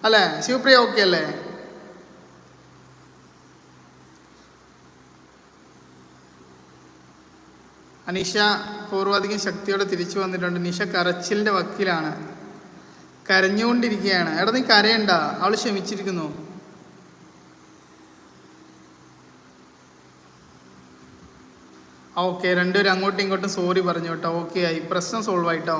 അല്ലേ? ശിവപ്രിയ ഓക്കെ അല്ലേ? അനീഷ പൂർവാധികം ശക്തിയോടെ തിരിച്ചു വന്നിട്ടുണ്ട്. നിഷ കരച്ചിലിന്റെ വക്കീലാണ്, കരഞ്ഞുകൊണ്ടിരിക്കുകയാണ്. എടാ നീ കരയണ്ട, അവള് ക്ഷമിച്ചിരിക്കുന്നു. ഓക്കെ, രണ്ടുപേരും അങ്ങോട്ടും ഇങ്ങോട്ടും സോറി പറഞ്ഞു കേട്ടോ. ഓക്കെ ആയി, പ്രശ്നം സോൾവ് ആയിട്ടോ.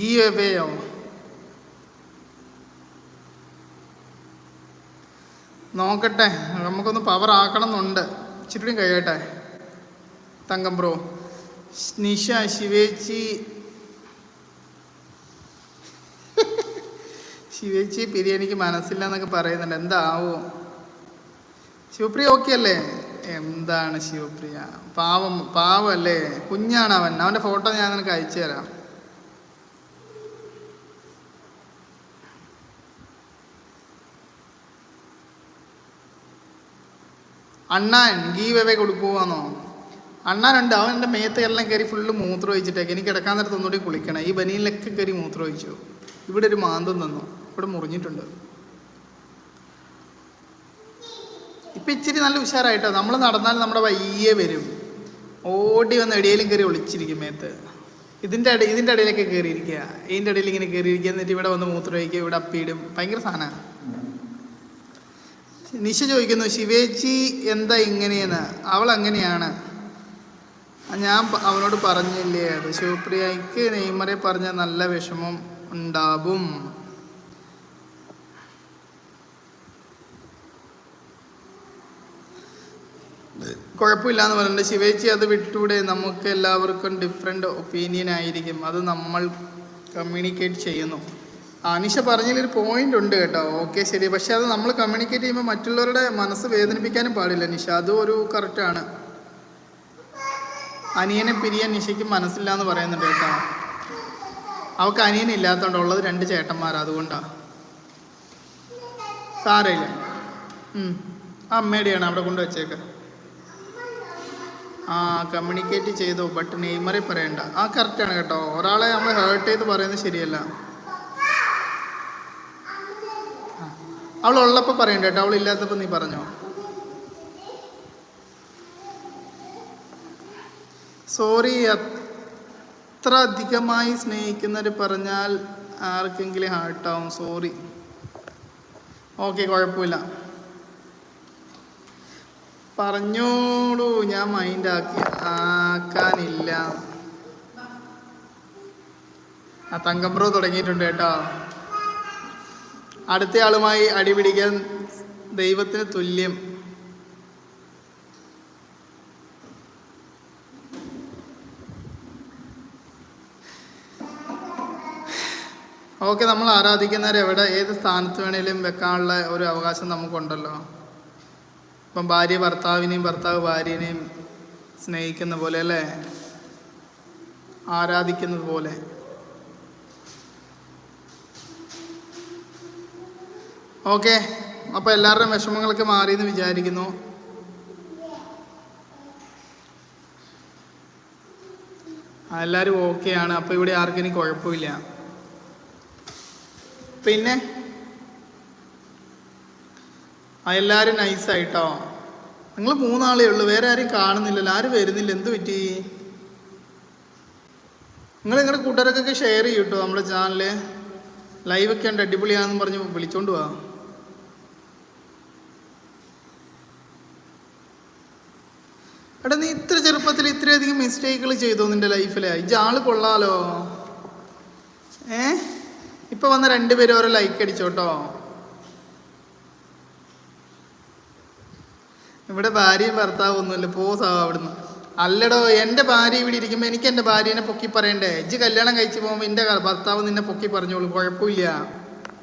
ഗീവേയോ നോക്കട്ടെ, നമുക്കൊന്ന് പവർ ആക്കണം എന്നുണ്ട്. ഇച്ചിരി കഴിയട്ടെ. തങ്കം ബ്രോ, നിഷ ശിവേച്ചി പിരിയെനിക്ക് മനസ്സില്ല എന്നൊക്കെ പറയുന്നുണ്ട്. എന്താവോ? ശിവപ്രിയ ഓക്കെ അല്ലേ? എന്താണ് ശിവപ്രിയ, പാവല്ലേ, കുഞ്ഞാണ് അവൻ. അവൻ്റെ ഫോട്ടോ ഞാൻ നിനക്ക് അയച്ചു തരാം. അണ്ണാൻ ഗീവ് അവേ കൊടുക്കുവാന്നോ? അണ്ണാനുണ്ട്, അവൻ എൻ്റെ മേത്ത് എല്ലാം കയറി ഫുള്ള് മൂത്രം ഒഴിച്ചിട്ടേക്ക്. എനിക്ക് കിടക്കാൻ നേരത്ത് ഒന്നുകൂടി കുളിക്കണം. ഈ ബനിയിലൊക്കെ കയറി മൂത്രം ഒഴിച്ചു. ഇവിടെ ഒരു മാന്തം തന്നു, ഇവിടെ മുറിഞ്ഞിട്ടുണ്ട്. ഇപ്പം ഇച്ചിരി നല്ല ഉഷാറായിട്ടോ. നമ്മൾ നടന്നാൽ നമ്മുടെ വയ്യെ വരും, ഓടി വന്ന് എടിയിലും കയറി ഒളിച്ചിരിക്കും മേത്ത്. ഇതിൻ്റെ ഇടയിലൊക്കെ കയറിയിരിക്കുക, ഇതിൻ്റെ ഇടയിൽ ഇങ്ങനെ കയറിയിരിക്കുക, എന്നിട്ട് ഇവിടെ വന്ന് മൂത്രം ഒഴിക്കുക, ഇവിടെ അപ്പിയിടും. ഭയങ്കര സാധനമാണ്. നിഷ ചോദിക്കുന്നു ശിവേച്ചി എന്താ ഇങ്ങനെയെന്ന്. അവൾ അങ്ങനെയാണ്, ഞാൻ അവനോട് പറഞ്ഞില്ലേ അത്. ശിവപ്രിയയ്ക്ക് നെയ്മറെ പറഞ്ഞ നല്ല വിഷമം ഉണ്ടാവും. കുഴപ്പമില്ലാന്ന് പറഞ്ഞിട്ടുണ്ട്. ശിവേച്ചി അത് വിട്ടൂടെ, നമുക്ക് എല്ലാവർക്കും ഡിഫറെൻ്റ് ഒപ്പീനിയൻ ആയിരിക്കും, അത് നമ്മൾ കമ്മ്യൂണിക്കേറ്റ് ചെയ്യുന്നു. നിഷ പറഞ്ഞതിലൊരു പോയിന്റ് ഉണ്ട് കേട്ടോ. ഓക്കെ ശരി, പക്ഷെ അത് നമ്മൾ കമ്മ്യൂണിക്കേറ്റ് ചെയ്യുമ്പോൾ മറ്റുള്ളവരുടെ മനസ്സ് വേദനിപ്പിക്കാനും പാടില്ല നിഷ, അതും ഒരു കറക്റ്റാണ്. അനിയനെ പിരിയാൻ നിഷയ്ക്ക് മനസ്സില്ല എന്ന് പറയുന്നുണ്ട് കേട്ടോ. അവൾക്ക് അനിയനില്ലാത്തതുകൊണ്ട്, ഉള്ളത് 2 ചേട്ടന്മാരാ, അതുകൊണ്ടാണ്. സാരമില്ല, അമ്മയുടെയാണ്, അവിടെ കൊണ്ട് വെച്ചേക്ക. കമ്മ്യൂണിക്കേറ്റ് ചെയ്തു, ബട്ട് നെയ്മറെ പറയണ്ട. കറക്റ്റാണ് കേട്ടോ. ഒരാളെ നമ്മൾ ഹേർട്ട് ചെയ്ത് പറയുന്നത് ശരിയല്ല. അവളുള്ളപ്പോൾ പറയണ്ട കേട്ടോ, അവളില്ലാത്തപ്പോൾ നീ പറഞ്ഞോ. സോറി, അത്ര അധികമായി സ്നേഹിക്കുന്നവർ പറഞ്ഞാൽ ആർക്കെങ്കിലും ഹാർട്ടാവും. സോറി. ഓക്കെ, കുഴപ്പമില്ല, പറഞ്ഞോളൂ, ഞാൻ മൈൻഡ് ആക്കാനില്ല. തങ്കം ബ്രോ തുടങ്ങിയിട്ടുണ്ട് കേട്ടോ. അടുത്ത ആളുമായി അടിപിടിക്കാൻ ദൈവത്തിന് തുല്യം. ഓക്കെ, നമ്മൾ ആരാധിക്കുന്നവരെ എവിടെ ഏത് സ്ഥാനത്ത് വേണേലും വെക്കാനുള്ള ഒരു അവകാശം നമുക്കുണ്ടല്ലോ. ഇപ്പം ഭാര്യ ഭർത്താവിനെയും ഭർത്താവ് ഭാര്യനെയും സ്നേഹിക്കുന്ന പോലെ അല്ലേ, ആരാധിക്കുന്നത് പോലെ. ഓക്കെ, അപ്പോൾ എല്ലാവരുടെയും വിഷമങ്ങളൊക്കെ മാറിയെന്ന് വിചാരിക്കുന്നു. എല്ലാവരും ഓക്കെയാണ്. അപ്പോൾ ഇവിടെ ആർക്കും ഇനി കുഴപ്പമില്ല. പിന്നെ എല്ലാവരും നൈസായിട്ടോ. നിങ്ങൾ 3 ആളേ ഉള്ളൂ, വേറെ ആരും കാണുന്നില്ലല്ലോ, ആരും വരുന്നില്ല. എന്ത് പറ്റി? നിങ്ങളുടെ കൂട്ടുകാർക്കൊക്കെ ഷെയർ ചെയ്യും കേട്ടോ. നമ്മുടെ ചാനല് ലൈവൊക്കെ ഉണ്ട്, അടിപൊളിയാണെന്ന് പറഞ്ഞ് വിളിച്ചോണ്ട് പോവാ. എടാ നീ ഇത്ര ചെറുപ്പത്തിൽ ഇത്രയധികം മിസ്റ്റേക്കുകൾ ചെയ്തോ നിന്റെ ലൈഫിൽ? ആള് കൊള്ളാലോ. ഇപ്പൊ വന്ന 2 പേരും ഓരോ ലൈക്ക് അടിച്ചോട്ടോ. ഇവിടെ ഭാര്യയും ഭർത്താവും ഒന്നുമില്ല, പോസാവും അവിടുന്ന്. അല്ലടോ, എൻ്റെ ഭാര്യ ഇവിടെ ഇരിക്കുമ്പോൾ എനിക്ക് എൻ്റെ ഭാര്യനെ പൊക്കി പറയണ്ടേ? കല്യാണം കഴിച്ച് പോകുമ്പോൾ എൻ്റെ ഭർത്താവ് നിന്നെ പൊക്കി പറഞ്ഞോളൂ, കുഴപ്പമില്ല,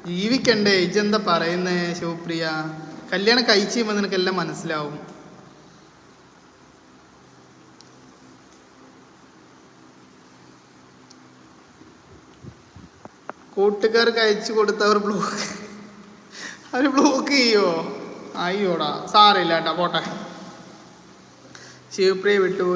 ജീവിക്കണ്ടേ? എന്താ പറയുന്നേ ശിവപ്രിയ? കല്യാണം കഴിച്ച് കഴിയുമ്പോൾ നിനക്കെല്ലാം മനസ്സിലാവും. കൂട്ടുകാർക്ക് അയച്ചു കൊടുത്തവർ ബ്ലോക്ക് ചെയ്യോ? അയ്യോടാ, സാരമില്ല കേട്ടോ, പോട്ടെ. ശിവപ്രിയ വിട്ടു.